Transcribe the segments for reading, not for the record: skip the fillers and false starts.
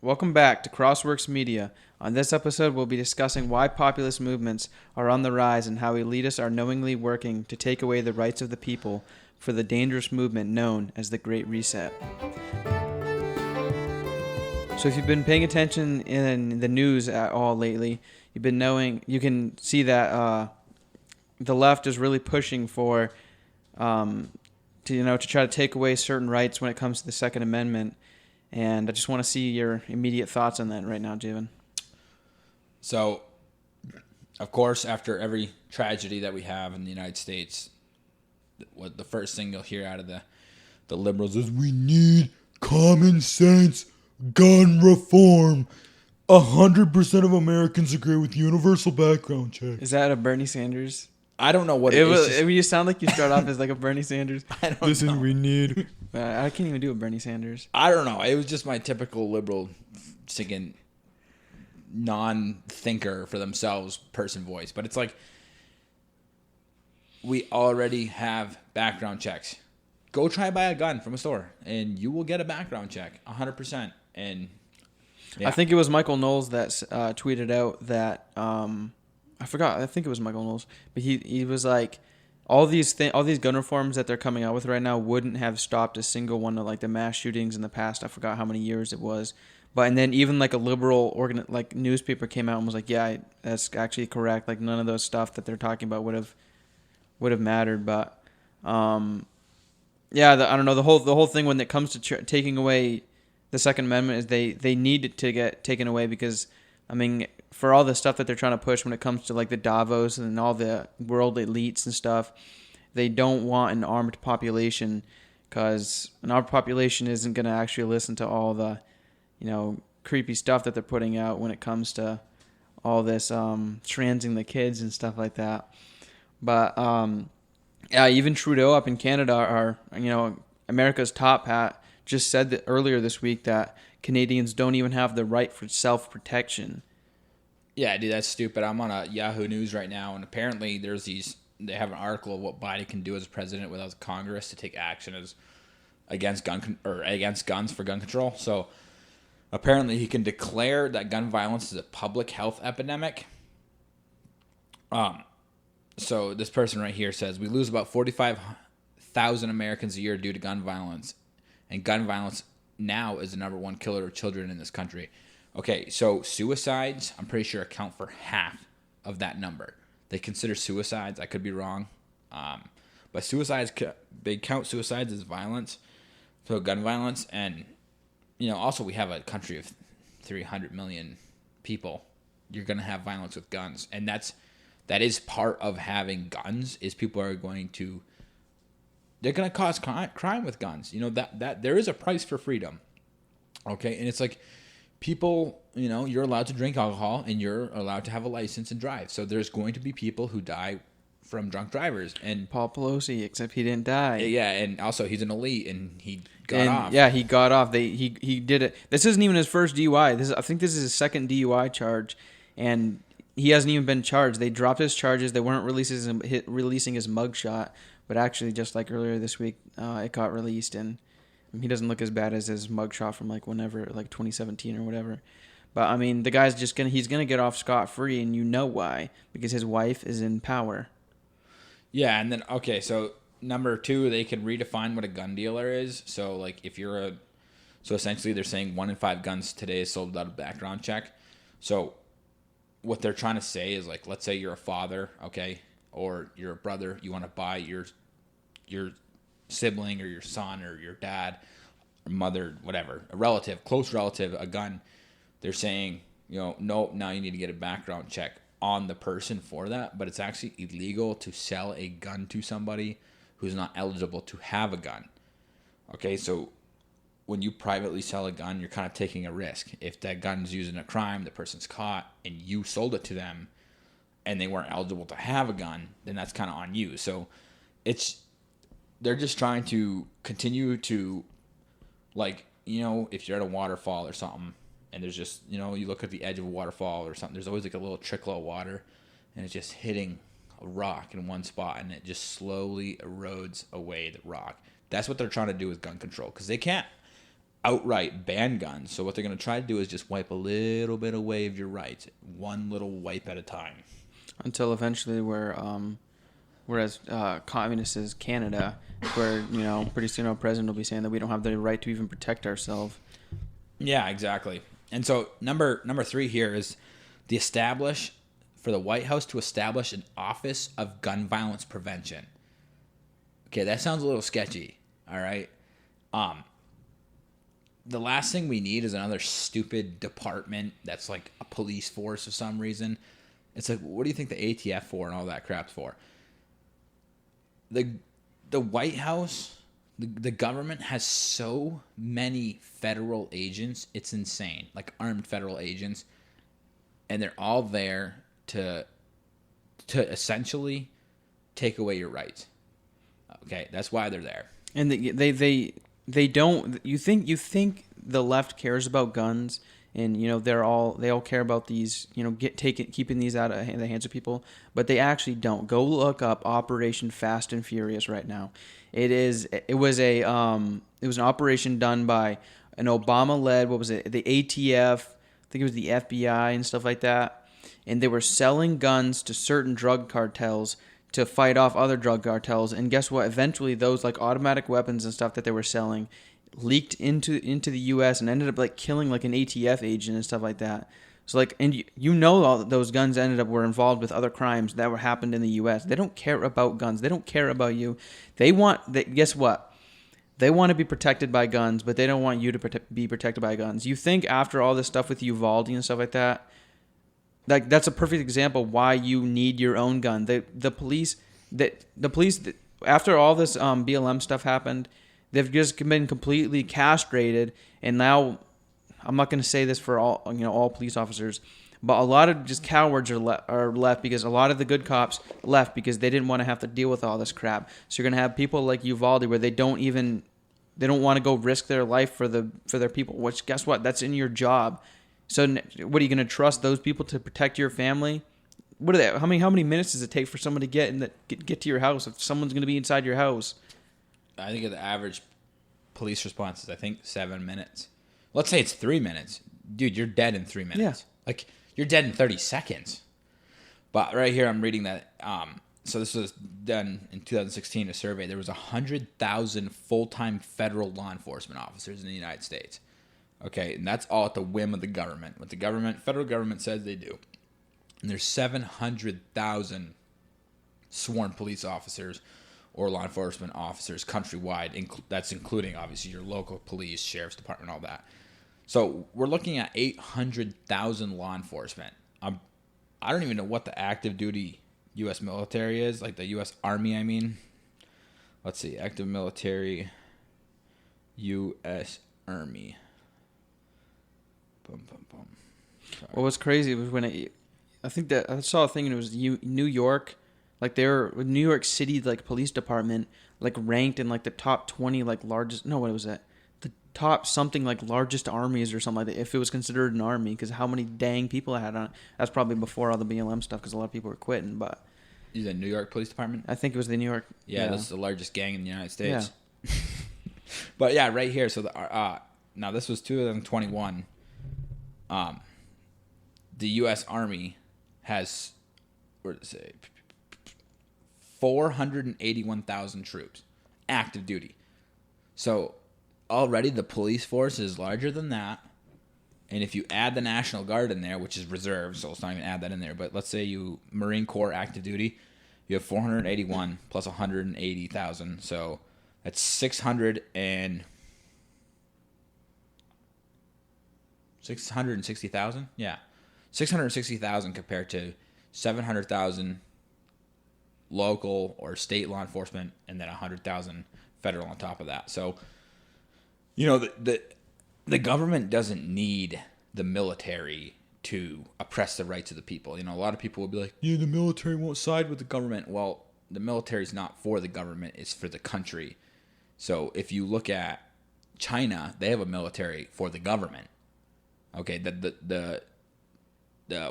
Welcome back to Crossworks Media. On this episode, we'll be discussing why populist movements are on the rise and how elitists are knowingly working to take away the rights of the people for the dangerous movement known as the Great Reset. So if you've been paying attention in the news at all lately, you can see that the left is really pushing for to try to take away certain rights when it comes to the Second Amendment. And I just want to see your immediate thoughts on that right now, Javen. So, of course, after every tragedy that we have in the United States, what the first thing you'll hear out of the liberals is, we need common sense gun reform. 100% of Americans agree with universal background check. Is that a Bernie Sanders? I don't know what it is. You sound like you start off as like a Bernie Sanders. I don't know. We need. I can't even do a Bernie Sanders. I don't know. It was just my typical liberal, singing, non-thinker for themselves person voice. But it's like, we already have background checks. Go try buy a gun from a store, and you will get a background check, 100%. And yeah. I think it was Michael Knowles that tweeted out that I forgot. I think it was Michael Knowles, but he was like, all these gun reforms that they're coming out with right now wouldn't have stopped a single one of like the mass shootings in the past. I forgot how many years it was, and then even like a liberal newspaper came out and was like, yeah, that's actually correct. Like none of those stuff that they're talking about would have mattered. But I don't know, the whole thing when it comes to taking away the Second Amendment is they need it to get taken away because, I mean, for all the stuff that they're trying to push when it comes to like the Davos and all the world elites and stuff, they don't want an armed population because an armed population isn't going to actually listen to all the, creepy stuff that they're putting out when it comes to all this transing the kids and stuff like that. But even Trudeau up in Canada, America's top hat, just said that earlier this week that Canadians don't even have the right for self-protection. Yeah, dude, that's stupid. I'm on a Yahoo News right now, and apparently they have an article of what Biden can do as president without Congress to take action against guns for gun control. So apparently he can declare that gun violence is a public health epidemic. So this person right here says, we lose about 45,000 Americans a year due to gun violence, and gun violence now is the number one killer of children in this country. Okay, so suicides, I'm pretty sure, account for half of that number. They consider suicides, I could be wrong, but suicides, they count suicides as violence, so gun violence, and, also we have a country of 300 million people. You're going to have violence with guns, and that is part of having guns, is people are going to, they're going to cause crime with guns. That there is a price for freedom, okay, and it's like, people, you're allowed to drink alcohol and you're allowed to have a license and drive. So there's going to be people who die from drunk drivers. And Paul Pelosi, except he didn't die. Yeah, and also he's an elite and he got off. Yeah, he got off. He did it. This isn't even his first DUI. I think this is his second DUI charge, and he hasn't even been charged. They dropped his charges. They weren't releasing his mugshot, but actually, just like earlier this week, it got released, and he doesn't look as bad as his mugshot from like 2017 or whatever. But I mean, the guy's he's gonna get off scot-free, and you know why? Because his wife is in power. Yeah, and then okay, so number 2, they can redefine what a gun dealer is. So like so essentially they're saying 1 in 5 guns today is sold without a background check. So what they're trying to say is, like, let's say you're a father, okay, or you're a brother, you want to buy your sibling or your son or your dad or mother, whatever, a relative, close relative, a gun. They're saying, no, now you need to get a background check on the person for that, but it's actually illegal to sell a gun to somebody who's not eligible to have a gun. Okay, so when you privately sell a gun, you're kind of taking a risk. If that gun's used in a crime, the person's caught, and you sold it to them, and they weren't eligible to have a gun, then that's kind of on you. So they're just trying to continue to, like, if you're at a waterfall or something, and there's just, you look at the edge of a waterfall or something, there's always like a little trickle of water, and it's just hitting a rock in one spot, and it just slowly erodes away the rock. That's what they're trying to do with gun control, because they can't outright ban guns. So what they're going to try to do is just wipe a little bit away of your rights, one little wipe at a time. Until eventually whereas communist is Canada, where, pretty soon our president will be saying that we don't have the right to even protect ourselves. Yeah, exactly. And so number 3 here is for the White House to establish an Office of Gun Violence Prevention. Okay, that sounds a little sketchy. All right. The last thing we need is another stupid department that's like a police force for some reason. It's like, what do you think the ATF for and all that crap's for? The White House, the government has so many federal agents, it's insane. Like armed federal agents, and they're all there to essentially take away your rights. Okay, that's why they're there. And they don't. You think the left cares about guns, and they all care about these. Keeping these out of the hands of people, but they actually don't. Go look up Operation Fast and Furious right now. It was an operation done by an Obama-led, what was it, the ATF, I think it was the FBI and stuff like that, and they were selling guns to certain drug cartels to fight off other drug cartels. And guess what? Eventually, those like automatic weapons and stuff that they were selling leaked into the U.S. and ended up like killing like an ATF agent and stuff like that. So like, and all those guns were involved with other crimes that happened in the U.S. They don't care about guns. They don't care about you. Guess what? They want to be protected by guns, but they don't want you to be protected by guns. You think after all this stuff with Uvalde and stuff like that, like that's a perfect example why you need your own gun. The police after all this BLM stuff happened, they've just been completely castrated, and now I'm not going to say this for all police officers, but a lot of just cowards are left because a lot of the good cops left because they didn't want to have to deal with all this crap. So you're going to have people like Uvalde where they don't want to go risk their life for their people. Which, guess what? That's in your job. So what are you going to trust those people to protect your family? What are they? How many minutes does it take for someone to get to your house if someone's going to be inside your house? I think the average police response is 7 minutes. Let's say it's 3 minutes. Dude, you're dead in 3 minutes. Yeah. Like, you're dead in 30 seconds. But right here, I'm reading that. So this was done in 2016, a survey. There was 100,000 full-time federal law enforcement officers in the United States. Okay, and that's all at the whim of the government. What the federal government says they do. And there's 700,000 sworn police officers or law enforcement officers countrywide. That's including, obviously, your local police, sheriff's department, all that. So we're looking at 800,000 law enforcement. I don't even know what the active duty U.S. military is, like the U.S. Army, I mean. Let's see, active military, U.S. Army. Boom, boom, boom. What was crazy was when I think that I saw a thing and it was New York, like New York City like police department like ranked in like the top 20 like largest. No, what was that? The top something like largest armies or something like that. If it was considered an army, because how many dang people it had on it. That's probably before all the BLM stuff because a lot of people were quitting. But is it New York Police Department? I think it was the New York. Yeah, that's the largest gang in the United States. Yeah. But yeah, right here. So now this was 2021. The U.S. Army has, where did it say, 481,000 troops, active duty. So already the police force is larger than that. And if you add the National Guard in there, which is reserve, so let's not even add that in there. But let's say Marine Corps active duty, you have 481 plus 180,000. So that's 660,000? Yeah. 660,000 compared to 700,000 local or state law enforcement, and then 100,000 federal on top of that. So, the government doesn't need the military to oppress the rights of the people. A lot of people will be like, yeah, the military won't side with the government. Well, the military is not for the government, it's for the country. So if you look at China, they have a military for the government. Okay, the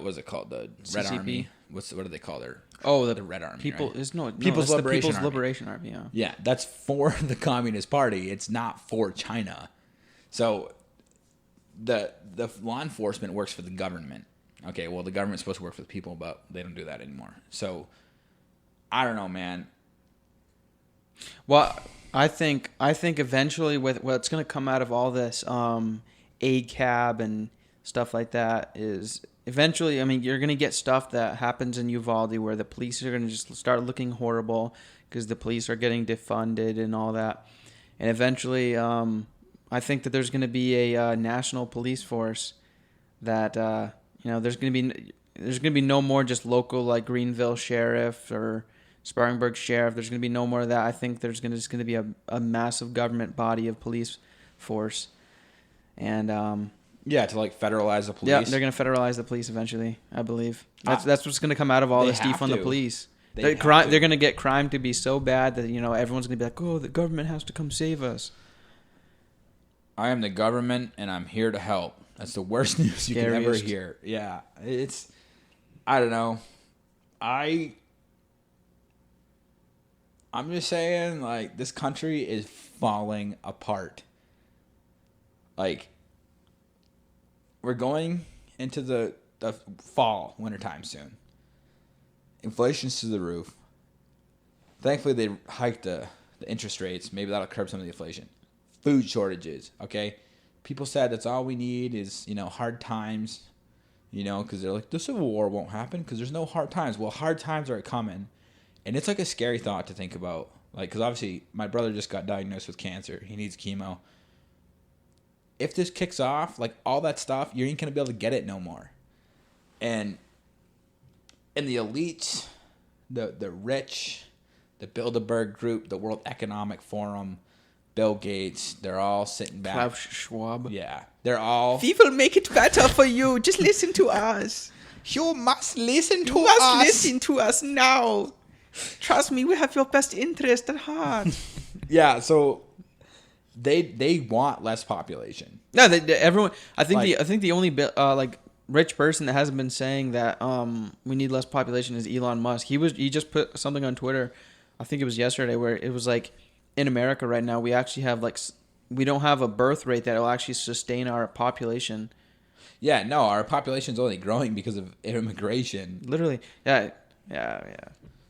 what's it called? The Red CCP? Army. What do they call their? Oh, the Red Army. People's People's Liberation Army. Yeah. Yeah, that's for the Communist Party. It's not for China. So the law enforcement works for the government. Okay, well, the government's supposed to work for the people, but they don't do that anymore. So I don't know, man. Well, I think eventually with what's going to come out of all this ACAB and stuff like that is eventually, I mean, you're going to get stuff that happens in Uvalde where the police are going to just start looking horrible because the police are getting defunded and all that. And eventually, I think that there's going to be a national police force that there's going to be no more just local like Greenville sheriff or Spartanburg sheriff. There's going to be no more of that. I think there's just going to be a massive government body of police force, and Yeah, to like federalize the police. yeah, they're going to federalize the police eventually. I believe that's what's going to come out of all They this have defund the to. police. They They're have to. going to get crime to be so bad that everyone's going to be like, oh, the government has to come save us. I am the government and I'm here to help. That's the worst news you can ever Scariest. hear. Yeah, I don't know. I'm just saying, like, this country is falling apart. Like, we're going into the fall, wintertime soon. Inflation's through the roof. Thankfully, they hiked the interest rates. Maybe that'll curb some of the inflation. Food shortages, okay? People said that's all we need is, hard times, because they're like, the Civil War won't happen because there's no hard times. Well, hard times are coming. And it's like a scary thought to think about. Like, because obviously my brother just got diagnosed with cancer. He needs chemo. If this kicks off, like all that stuff, you ain't going to be able to get it no more. And the elites, the rich, the Bilderberg Group, the World Economic Forum, Bill Gates, they're all sitting back. Klaus Schwab. Yeah. They're all... We will make it better for you. Just listen to us. You must listen to You must us. listen to us now. Trust me, we have your best interest at heart. Yeah, so they want less population. No, everyone. I think Like- I think the only rich person that hasn't been saying that we need less population is Elon Musk. He just put something on Twitter. I think it was yesterday where it was like, in America right now we actually have we don't have a birth rate that will actually sustain our population. Yeah, no, our population's only growing because of immigration. Literally, yeah.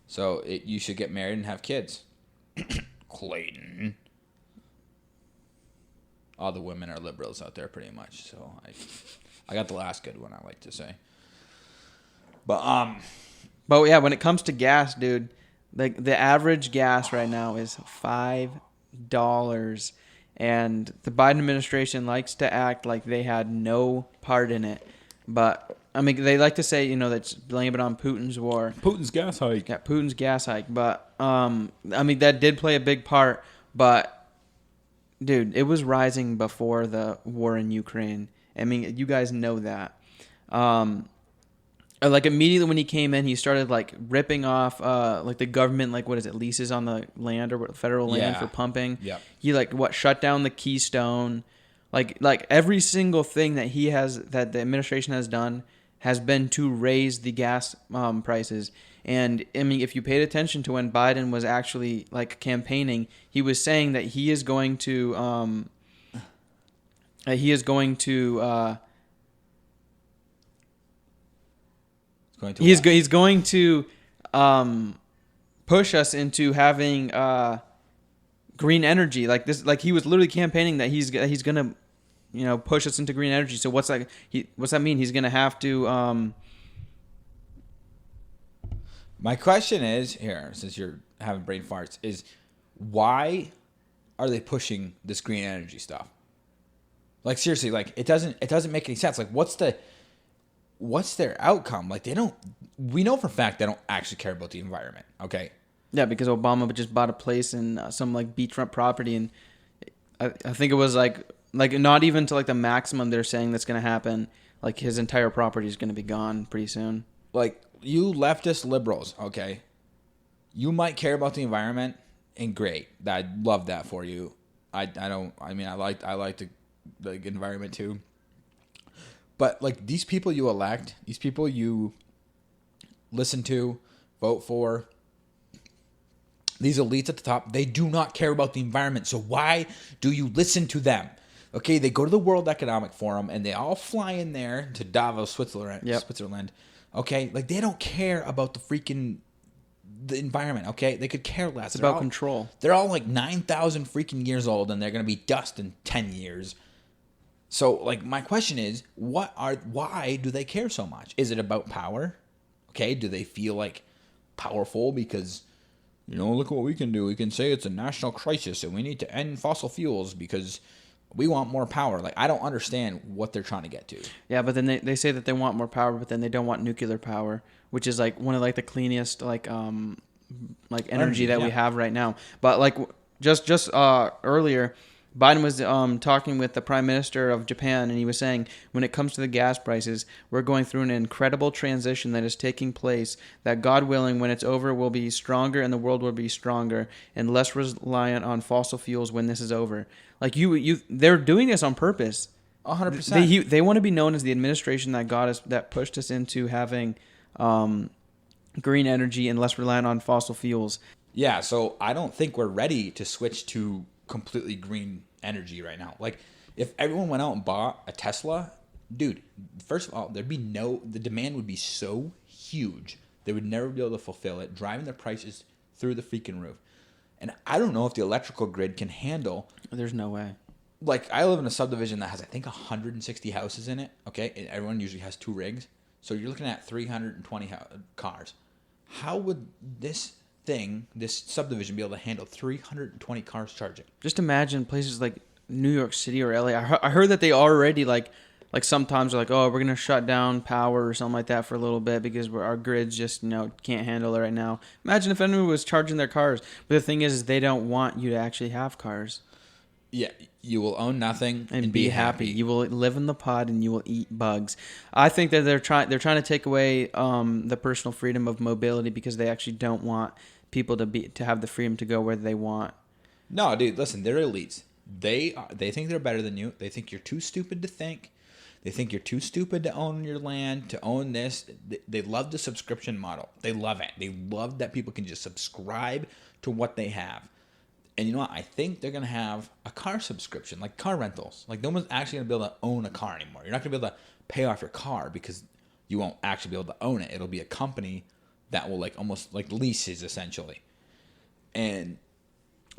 So you should get married and have kids. Clayton. All the women are liberals out there pretty much. So I got the last good one, I like to say. But yeah, when it comes to gas, dude, the average gas right now is $5, and the Biden administration likes to act like they had no part in it. But I mean, they like to say, that's blame it on Putin's war. Putin's gas hike. Yeah, Putin's gas hike. But I mean, that did play a big part. But dude, it was rising before the war in Ukraine. I mean, you guys know that. Like immediately when he came in, he started like ripping off like the government, like what is it, leases on the land or federal land for pumping. Yeah. He shut down the Keystone. Like every single thing that that the administration has done has been to raise the gas prices. And I mean, if you paid attention to when Biden was actually like campaigning, he was saying that he is going to He's going to push us into having green energy like this. Like he was literally campaigning that he's gonna push us into green energy. So what's that mean? He's gonna have to. My question is here, since you're having brain farts, is why are they pushing this green energy stuff? Like seriously, like it doesn't make any sense. Like what's their outcome? Like we know for a fact they don't actually care about the environment. Okay. Yeah, because Obama just bought a place in some like beachfront property, and I think it was like not even to like the maximum they're saying that's going to happen. Like his entire property is going to be gone pretty soon. Like you leftist liberals, okay, you might care about the environment, and great. I love that for you. I like the environment too. But like these people you elect, these people you listen to, vote for, these elites at the top, they do not care about the environment. So why do you listen to them? Okay, they go to the World Economic Forum and they all fly in there to Davos, Switzerland. Yep. Switzerland. Okay, like they don't care about the environment. Okay, they could care less. It's about control. They're all like 9,000 freaking years old, and they're gonna be dust in 10 years. So, like, my question is, why do they care so much? Is it about power? Okay, do they feel like powerful because, look what we can do. We can say it's a national crisis and we need to end fossil fuels because we want more power. Like, I don't understand what they're trying to get to. Yeah, but then they say that they want more power, but then they don't want nuclear power, which is like one of like the cleanest like energy that we have right now. But like just earlier, Biden was talking with the Prime Minister of Japan, and he was saying, when it comes to the gas prices, we're going through an incredible transition that is taking place, that God willing, when it's over, we'll be stronger and the world will be stronger and less reliant on fossil fuels when this is over. Like they're doing this on purpose. 100%. They want to be known as the administration that pushed us into having green energy and less reliant on fossil fuels. Yeah, so I don't think we're ready to switch to completely green energy right now. Like, if everyone went out and bought a Tesla, dude, first of all, the demand would be so huge, they would never be able to fulfill it, driving the prices through the freaking roof. And I don't know if the electrical grid can handle. There's no way. Like, I live in a subdivision that has, I think, 160 houses in it, okay? And everyone usually has 2 rigs. So you're looking at 320 cars. How would this subdivision be able to handle 320 cars charging? Just imagine places like New York City or LA. I heard that they already like sometimes are like, oh, we're gonna shut down power or something like that for a little bit because our grids just can't handle it right now. Imagine if anyone was charging their cars. But the thing is they don't want you to actually have cars. Yeah, you will own nothing and be happy. You will live in the pod and you will eat bugs. I think that they're trying to take away the personal freedom of mobility because they actually don't want people to have the freedom to go where they want. No, dude, listen, they're elites. They think they're better than you. They think you're too stupid to think. They think you're too stupid to own your land, to own this. They love the subscription model. They love it. They love that people can just subscribe to what they have. And you know what? I think they're going to have a car subscription, like car rentals. Like, no one's actually going to be able to own a car anymore. You're not going to be able to pay off your car because you won't actually be able to own it. It'll be a company that will almost like leases essentially. And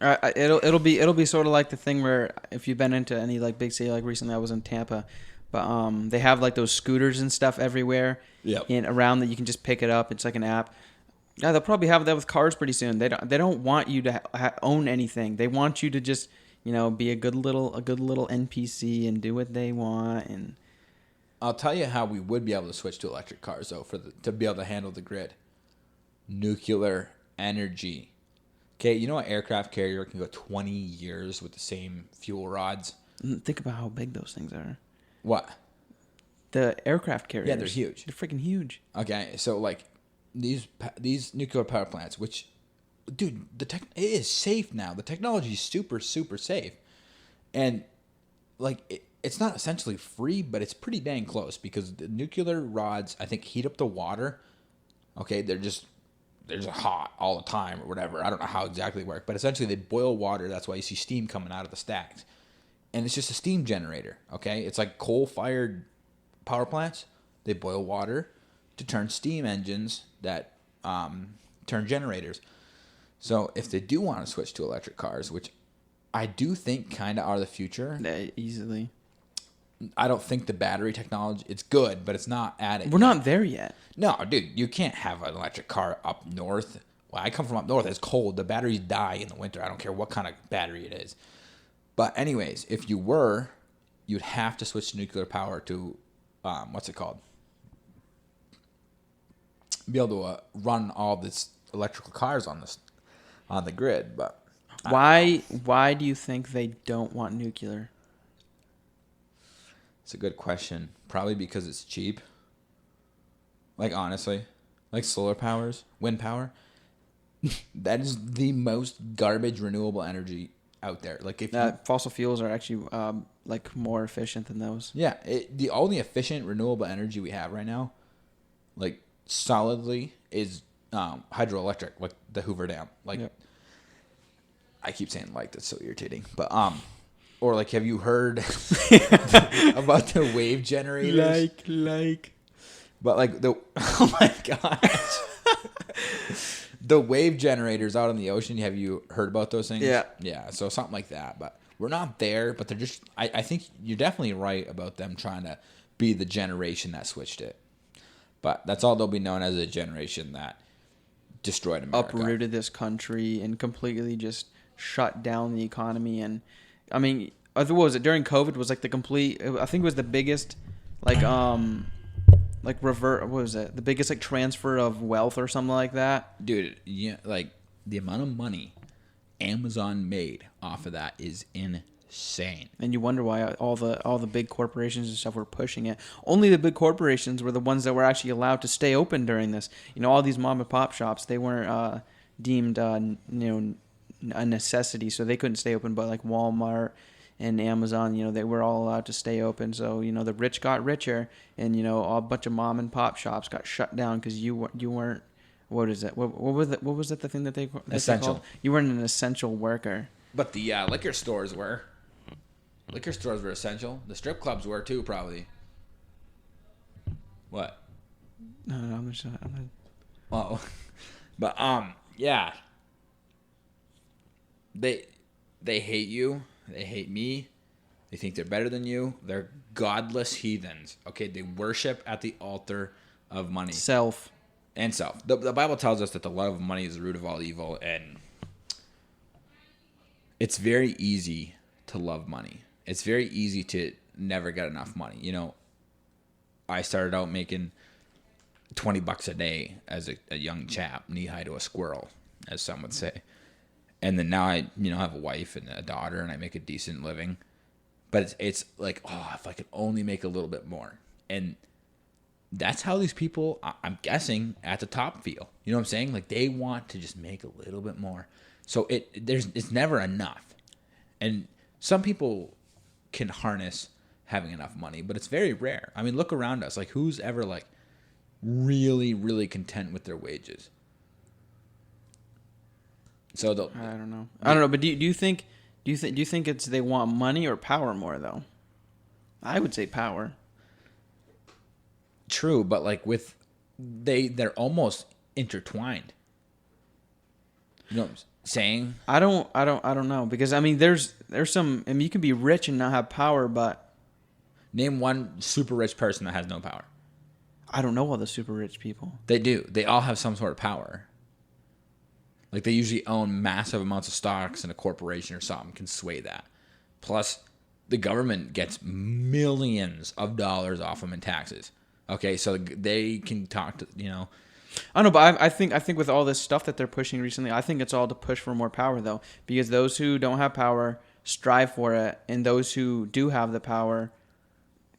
it'll be sort of like the thing where if you've been into any like big city, like recently I was in Tampa, but they have like those scooters and stuff everywhere. Yep. And around that you can just pick it up. It's like an app. Yeah, they'll probably have that with cars pretty soon. They don't want you to own anything. They want you to just be a good little NPC and do what they want. And I'll tell you how we would be able to switch to electric cars though to be able to handle the grid. Nuclear energy. Okay, you know an aircraft carrier can go 20 years with the same fuel rods? Think about how big those things are. What? The aircraft carriers. Yeah, they're huge. They're freaking huge. Okay, so like these nuclear power plants, which, dude, it is safe now. The technology is super, super safe. And like it's not essentially free, but it's pretty dang close because the nuclear rods, I think, heat up the water. Okay, they're just hot all the time or whatever. I don't know how exactly they work, but essentially they boil water. That's why you see steam coming out of the stacks. And it's just a steam generator, okay? It's like coal-fired power plants. They boil water to turn steam engines that turn generators. So if they do want to switch to electric cars, which I do think kind of are the future. Easily. I don't think the battery technology, it's good, but it's not at it. We're not there yet. No, dude, you can't have an electric car up north. Well, I come from up north. It's cold. The batteries die in the winter. I don't care what kind of battery it is. But anyways, if you were, you'd have to switch to nuclear power to, what's it called? Be able to run all this electrical cars on the grid. But why do you think they don't want nuclear? It's a good question. Probably because it's cheap. Like, honestly, like solar powers, wind power. That is the most garbage renewable energy out there. Like, if fossil fuels are actually like more efficient than those. Yeah, the only efficient renewable energy we have right now, like solidly, is hydroelectric, like the Hoover Dam. Like, yep. I keep saying like, that's so irritating, but Or like, have you heard about the wave generators? But like oh my gosh. The wave generators out in the ocean, have you heard about those things? Yeah. Yeah, so something like that. But we're not there, but they're just, I think you're definitely right about them trying to be the generation that switched it. But that's all they'll be known as, a generation that destroyed America. Uprooted this country and completely just shut down the economy. And I mean, what was it during COVID? Was like the complete. I think it was the biggest, like revert. What was it? The biggest like transfer of wealth or something like that. Dude, yeah, like the amount of money Amazon made off of that is insane. And you wonder why all the big corporations and stuff were pushing it. Only the big corporations were the ones that were actually allowed to stay open during this. You know, all these mom and pop shops, they weren't deemed a necessity, so they couldn't stay open. But like Walmart and Amazon, you know, they were all allowed to stay open. So, you know, the rich got richer, and, you know, a bunch of mom and pop shops got shut down because you weren't. What is it? What was it? The thing that they essential. They called? You weren't an essential worker. But the liquor stores were. Liquor stores were essential. The strip clubs were too, probably. What? No, I'm not. Oh, but yeah. They hate you. They hate me. They think they're better than you. They're godless heathens. Okay, they worship at the altar of money. Self. And self. The Bible tells us that the love of money is the root of all evil, and it's very easy to love money. It's very easy to never get enough money. You know, I started out making $20 a day as a young chap, knee high to a squirrel, as some would say. And then now I, have a wife and a daughter, and I make a decent living. But it's like, if I could only make a little bit more. And that's how these people, I'm guessing, at the top feel. You know what I'm saying? Like, they want to just make a little bit more. So it's never enough. And some people can harness having enough money, but it's very rare. I mean, look around us. Like, who's ever, like, really, really content with their wages? So I don't know. But do you think it's they want money or power more though? I would say power. True, but like they're almost intertwined. You know what I'm saying? I don't know, because I mean there's some, I mean, you can be rich and not have power, but name one super rich person that has no power. I don't know all the super rich people. They do. They all have some sort of power. Like, they usually own massive amounts of stocks, and a corporation or something can sway that. Plus, the government gets millions of dollars off them in taxes. Okay, so they can talk to, I don't know, but I think with all this stuff that they're pushing recently, I think it's all to push for more power, though. Because those who don't have power strive for it, and those who do have the power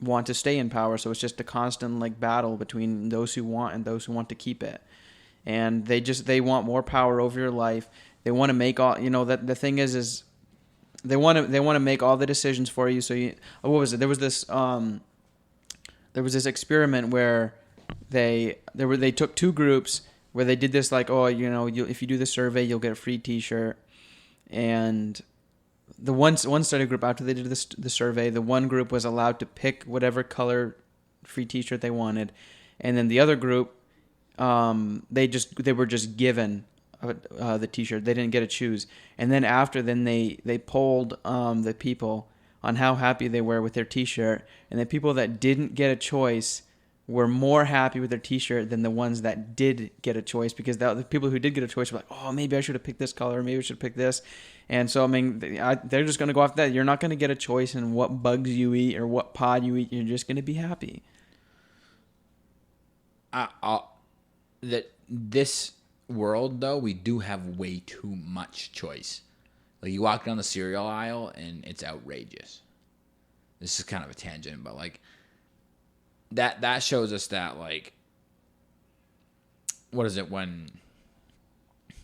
want to stay in power. So it's just a constant, like, battle between those who want and those who want to keep it. And they want more power over your life. They want to make all, that the thing is they want to make all the decisions for you. So what was it? There was this experiment where they took two groups where they did this, like, if you do the survey, you'll get a free T-shirt. And the one study group, after they did the survey, the one group was allowed to pick whatever color free T-shirt they wanted, and then the other group, they were just given the T-shirt. They didn't get to choose. And then they polled the people on how happy they were with their T-shirt, and the people that didn't get a choice were more happy with their T-shirt than the ones that did get a choice, because the people who did get a choice were like, oh, maybe I should have picked this color, maybe I should have picked this. And so, I mean, they're just going to go off that. You're not going to get a choice in what bugs you eat or what pod you eat. You're just going to be happy. That this world, though, we do have way too much choice. Like, you walk down the cereal aisle and it's outrageous. This is kind of a tangent, but like that shows us that, like, what is it when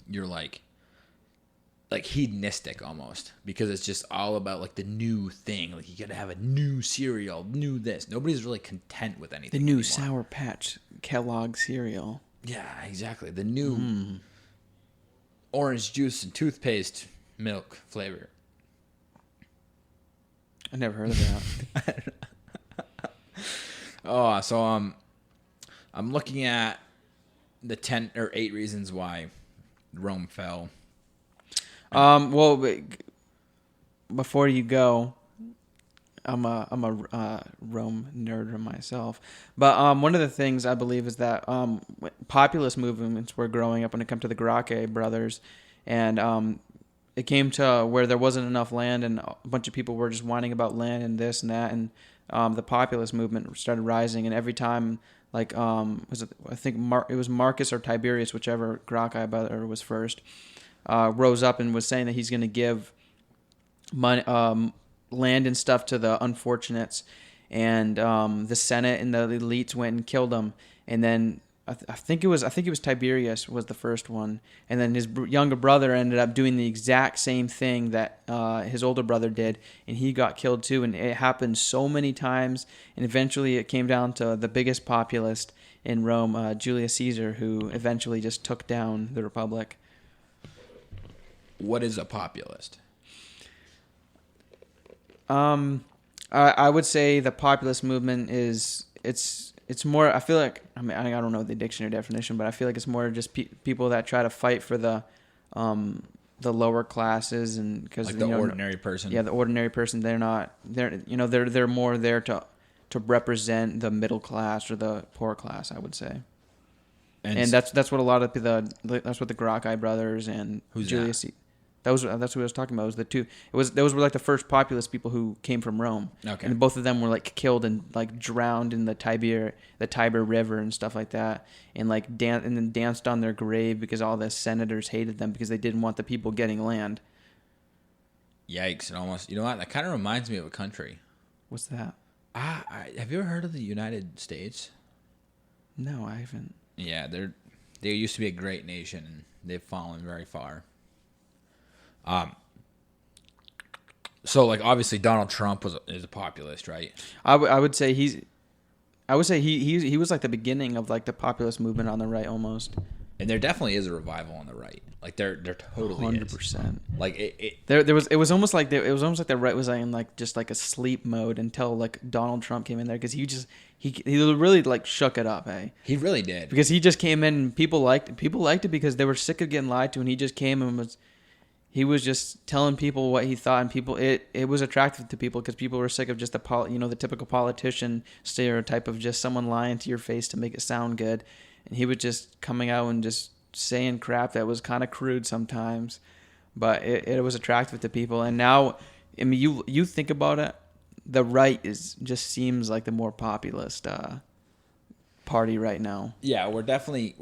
you're like hedonistic almost, because it's just all about, like, the new thing. Like, you gotta have a new cereal, new this. Nobody's really content with anything. The new anymore. Sour Patch Kellogg cereal. Yeah, exactly. The new orange juice and toothpaste milk flavor. I never heard of that. Oh, so I'm looking at the 10 or 8 reasons why Rome fell. Well, before you go, I'm a Rome nerd myself, but one of the things I believe is that populist movements were growing up when it came to the Gracchi brothers, and it came to where there wasn't enough land, and a bunch of people were just whining about land and this and that, and the populist movement started rising, and every time, like was it, I think it was Marcus or Tiberius, whichever Gracchi brother was first, rose up and was saying that he's going to give money, land and stuff to the unfortunates, and the Senate and the elites went and killed him, and then I think it was Tiberius was the first one, and then his younger brother ended up doing the exact same thing that his older brother did, and he got killed too. And it happened so many times, and eventually it came down to the biggest populist in Rome, Julius Caesar, who eventually just took down the Republic. What is a populist? I would say the populist movement is it's more. I feel like I don't know the dictionary definition, but I feel like it's more just people that try to fight for the lower classes, and because like the ordinary person. Yeah, the ordinary person. They're more there to represent the middle class or the poor class, I would say. And that's what a lot of that's what the Gracchi brothers and Julius. That's what I was talking about. It was the two. Those were like the first populist people who came from Rome. Okay. And both of them were like killed and like drowned in the Tiber River and stuff like that, and like and then danced on their grave because all the senators hated them because they didn't want the people getting land. Yikes! It almost. You know what? That kind of reminds me of a country. What's that? Have you ever heard of the United States? No, I haven't. Yeah, they used to be a great nation, and they've fallen very far. So like obviously Donald Trump is a populist, right? I would say he was like the beginning of like the populist movement on the right almost. And there definitely is a revival on the right. Like there totally 100%. Like it was almost like the right was in like just like a sleep mode until like Donald Trump came in there, because he really like shook it up, eh? He really did. Because he just came in and people liked it because they were sick of getting lied to, and he just came and he was just telling people what he thought, and people it was attractive to people because people were sick of just the typical politician stereotype of just someone lying to your face to make it sound good, and he was just coming out and just saying crap that was kind of crude sometimes, but it was attractive to people. And now, I mean, you think about it, the right just seems like the more populist party right now. Yeah, we're definitely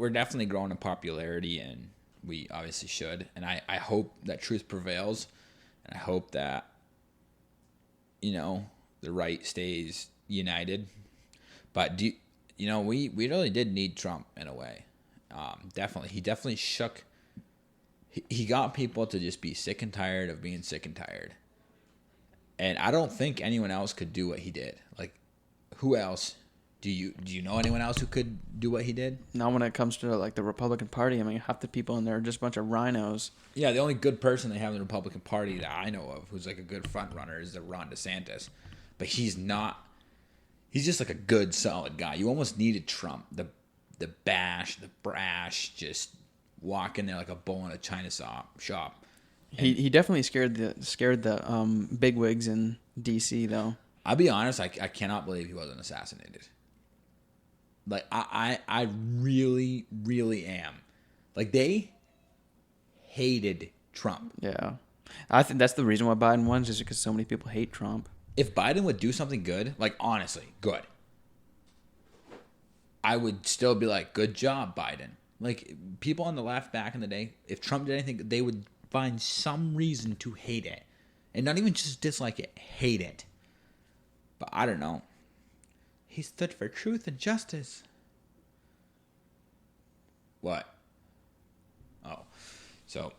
growing in popularity, and we obviously should. And I hope that truth prevails, and I hope that the right stays united. But we really did need Trump in a way. Definitely, he definitely shook. He got people to just be sick and tired of being sick and tired. And I don't think anyone else could do what he did. Like, who else? Do you know anyone else who could do what he did? Now, when it comes to like the Republican Party, I mean, half the people in there are just a bunch of rhinos. Yeah, the only good person they have in the Republican Party that I know of who's like a good front runner is Ron DeSantis, but he's not. He's just like a good, solid guy. You almost needed Trump, the brash, just walk in there like a bull in a china shop. And he definitely scared the bigwigs in D.C. though. I'll be honest, I cannot believe he wasn't assassinated. Like, I really, really am. Like, they hated Trump. Yeah. I think that's the reason why Biden won, just because so many people hate Trump. If Biden would do something good, like, honestly, good, I would still be like, good job, Biden. Like, people on the left back in the day, if Trump did anything, they would find some reason to hate it. And not even just dislike it, hate it. But I don't know. He stood for truth and justice. What? Oh. So,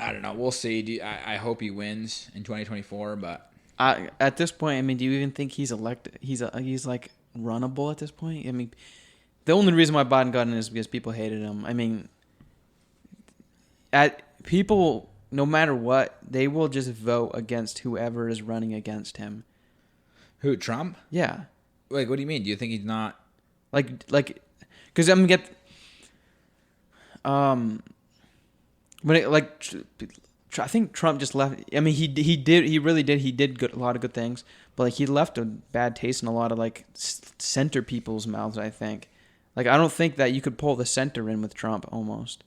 I don't know. We'll see. I hope he wins in 2024, but at this point, I mean, do you even think he's elected? He's like runnable at this point? I mean, the only reason why Biden got in is because people hated him. I mean, people no matter what, they will just vote against whoever is running against him. Who, Trump? Yeah. Like, what do you mean? Do you think he's not? Like, because I'm gonna get, when it, like, I think Trump just left. I mean, he really did. He did a lot of good things, but like he left a bad taste in a lot of like center people's mouths. I think, like, I don't think that you could pull the center in with Trump. Almost,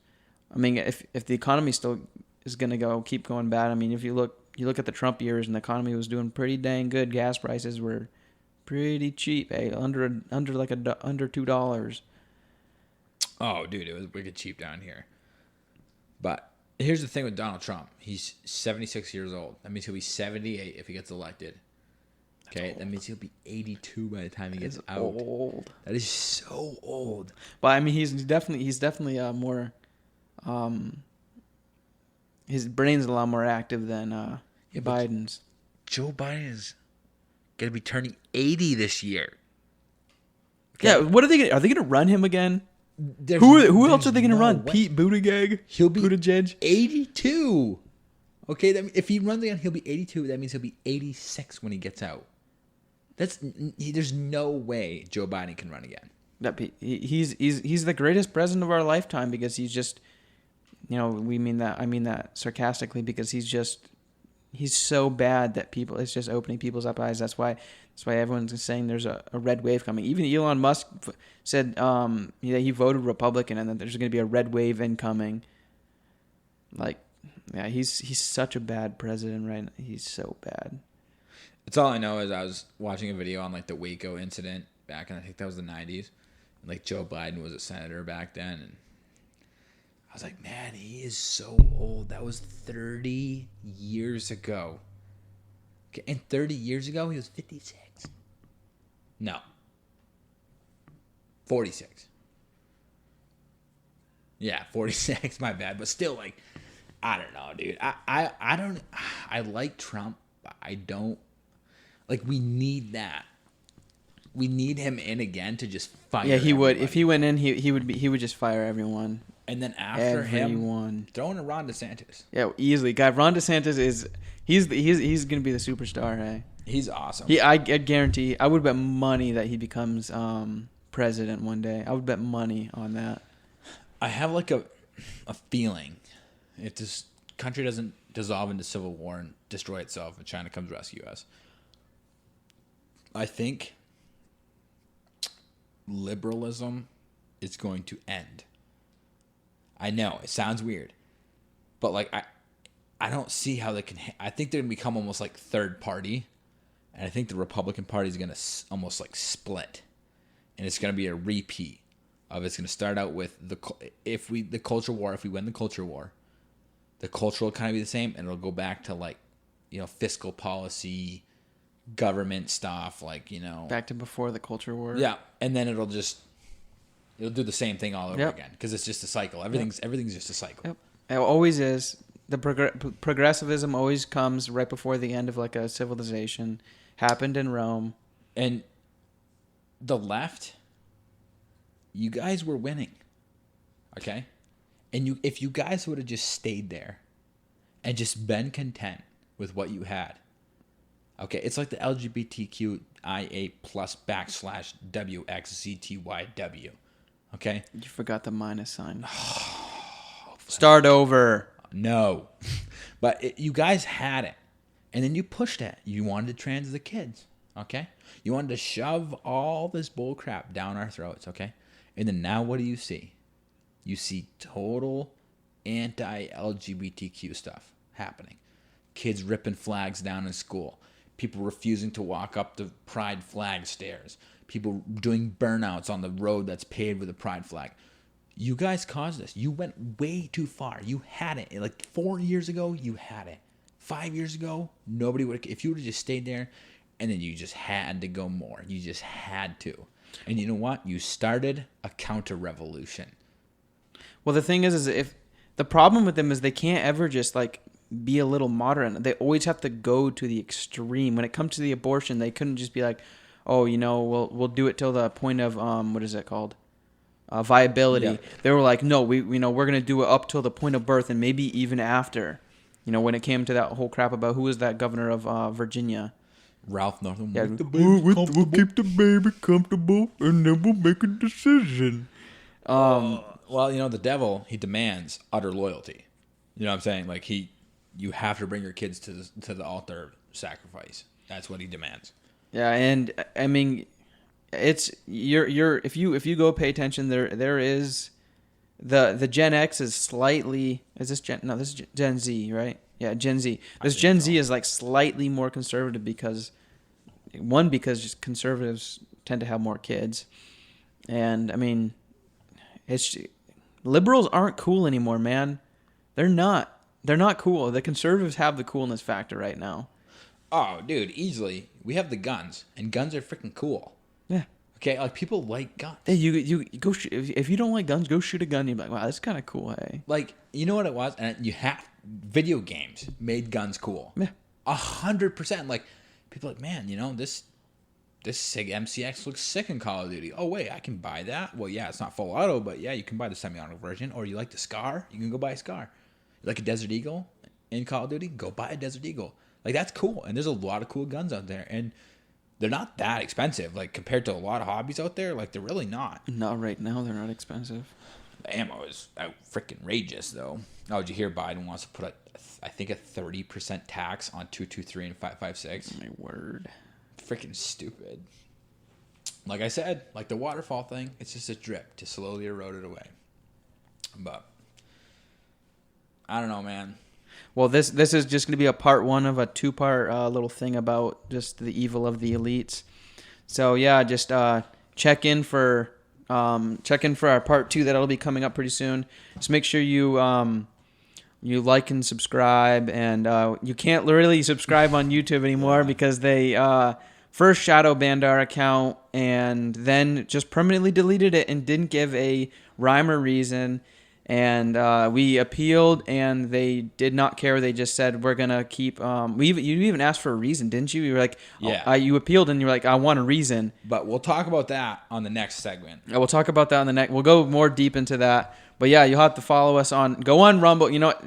I mean, if the economy still is gonna keep going bad. I mean, if you look at the Trump years and the economy was doing pretty dang good. Gas prices were pretty cheap, under $2. Oh, dude, it was wicked cheap down here. But here's the thing with Donald Trump. He's 76 years old. That means he'll be 78 if he gets elected. Okay, that means he'll be 82 by the time he gets out. Old. That is so old. But I mean, he's definitely more. His brain's a lot more active than Biden's. Joe Biden is gonna be turning 80 this year. Okay. Yeah, what are they gonna run him again? Who else are they gonna run? Way. Pete Buttigieg. He'll be Buttigieg. 82. Okay, if he runs again, he'll be 82. That means he'll be 86 when he gets out. There's no way Joe Biden can run again. He's the greatest president of our lifetime because he's just, I mean that sarcastically because he's so bad that it's just opening people's eyes. That's why everyone's saying there's a red wave coming. Even Elon Musk said he voted Republican and that there's going to be a red wave incoming. Like, yeah, he's such a bad president right now. He's so bad. It's all I know is I was watching a video on like the Waco incident back in, I think that was the 90s. And like Joe Biden was a senator back then. And I was like, man, he is so old. That was 30 years ago. Okay, and 30 years ago, he was 56. No. 46. Yeah, 46. My bad. But still, like, I don't know, dude. I like Trump, but I don't. Like, we need that. We need him in again to just fire. Yeah, he would. everybody. If he went in, he would just fire everyone. And then after him, Everyone. throw in a Ron DeSantis. Yeah, easily. God, Ron DeSantis he's gonna be the superstar. Hey, He's awesome. I guarantee. I would bet money that he becomes president one day. I would bet money on that. I have like a feeling if this country doesn't dissolve into civil war and destroy itself and China comes to rescue us, I think liberalism is going to end. I know it sounds weird, but like I don't see how they can. I think they're gonna become almost like third party, and I think the Republican Party is gonna almost like split, and it's gonna be a repeat of. It's gonna start out with the culture war. If we win the culture war, the culture will kind of be the same, and it'll go back to like, fiscal policy, government stuff, like Back to before the culture war. Yeah, and then it'll do the same thing all over again because it's just a cycle. Everything's just a cycle. Yep. It always is. The progressivism always comes right before the end of like a civilization. Happened in Rome. And the left, you guys were winning. Okay? And if you guys would have just stayed there and just been content with what you had. Okay, it's like the LGBTQIA plus / WXZTYW. Okay? You forgot the minus sign. Start over. No. But you guys had it. And then you pushed it. You wanted to trans the kids. Okay? You wanted to shove all this bull crap down our throats. Okay? And then now what do you see? You see total anti-LGBTQ stuff happening. Kids ripping flags down in school. People refusing to walk up the pride flag stairs. People doing burnouts on the road that's paved with a pride flag. You guys caused this. You went way too far. You had it. Like 4 years ago, you had it. 5 years ago, nobody would. If you would have just stayed there, and then you just had to go more. You just had to. And you know what? You started a counter-revolution. Well, the thing is if the problem with them is they can't ever just like be a little moderate. They always have to go to the extreme. When it comes to the abortion, they couldn't just be like, oh, we'll do it till the point of what is it called? Viability. Yeah. They were like, no, we're gonna do it up till the point of birth and maybe even after. when it came to that whole crap about who was that governor of Virginia. Ralph Northam. Yeah, We'll keep the baby comfortable, and then we'll make a decision. Well, the devil, he demands utter loyalty. You know what I'm saying? Like you have to bring your kids to the altar sacrifice. That's what he demands. Yeah, and I mean, it's you're if you go pay attention, there is the Gen X is slightly this is Gen Z, right? Yeah, Gen Z. This Gen Z is like slightly more conservative because just conservatives tend to have more kids, and I mean, liberals aren't cool anymore, man. They're not. They're not cool. The conservatives have the coolness factor right now. Oh, dude, easily. We have the guns, and guns are freaking cool. Yeah. Okay, like people like guns. Hey, you go shoot, if you don't like guns, go shoot a gun. You're like, wow, that's kind of cool. Hey. Like, you know what it was? And video games made guns cool. Yeah. 100%. Like, people are like, man, this SIG MCX looks sick in Call of Duty. Oh, wait, I can buy that? Well, yeah, it's not full auto, but yeah, you can buy the semi-auto version. Or you like the SCAR? You can go buy a SCAR. You like a Desert Eagle in Call of Duty? Go buy a Desert Eagle. Like, that's cool. And there's a lot of cool guns out there. And they're not that expensive. Like, compared to a lot of hobbies out there, like, they're really not. Not right now. They're not expensive. The ammo is out freaking outrageous, though. Oh, did you hear Biden wants to put, I think, a 30% tax on 223 and 556? My word. Freaking stupid. Like I said, like the waterfall thing, it's just a drip to slowly erode it away. But I don't know, man. Well, this is just going to be a part one of a two-part little thing about just the evil of the elites. So yeah, just check in for our part two that'll be coming up pretty soon. Just make sure you like and subscribe, and you can't really subscribe on YouTube anymore because they first shadow banned our account and then just permanently deleted it and didn't give a rhyme or reason. And we appealed, and they did not care. They just said, we're going to keep... you even asked for a reason, didn't you? You were like... Yeah. You appealed, and you were like, I want a reason. But we'll talk about that on the next segment. We'll talk about that on the next... We'll go more deep into that. But yeah, you'll have to follow us on... Go on Rumble. You know what?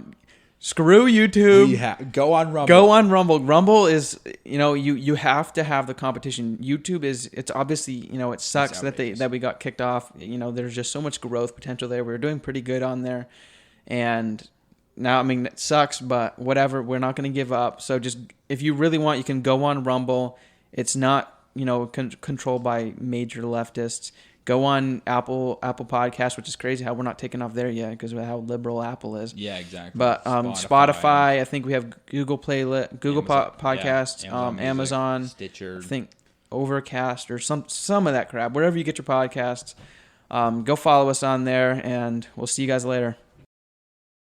Screw YouTube. Go on Rumble. Go on Rumble. Rumble is... You have to have the competition. YouTube is... It's obviously... it sucks that we got kicked off. There's just so much growth potential there. We were doing pretty good on there. And now, I mean, it sucks, but whatever. We're not going to give up. So just... If you really want, you can go on Rumble. It's not, controlled by major leftists. Go on Apple Podcasts, which is crazy how we're not taking off there yet because of how liberal Apple is. Yeah, exactly. But Spotify, I think we have Google Podcast, Amazon, Stitcher, I think Overcast or some of that crap. Wherever you get your podcasts, go follow us on there, and we'll see you guys later.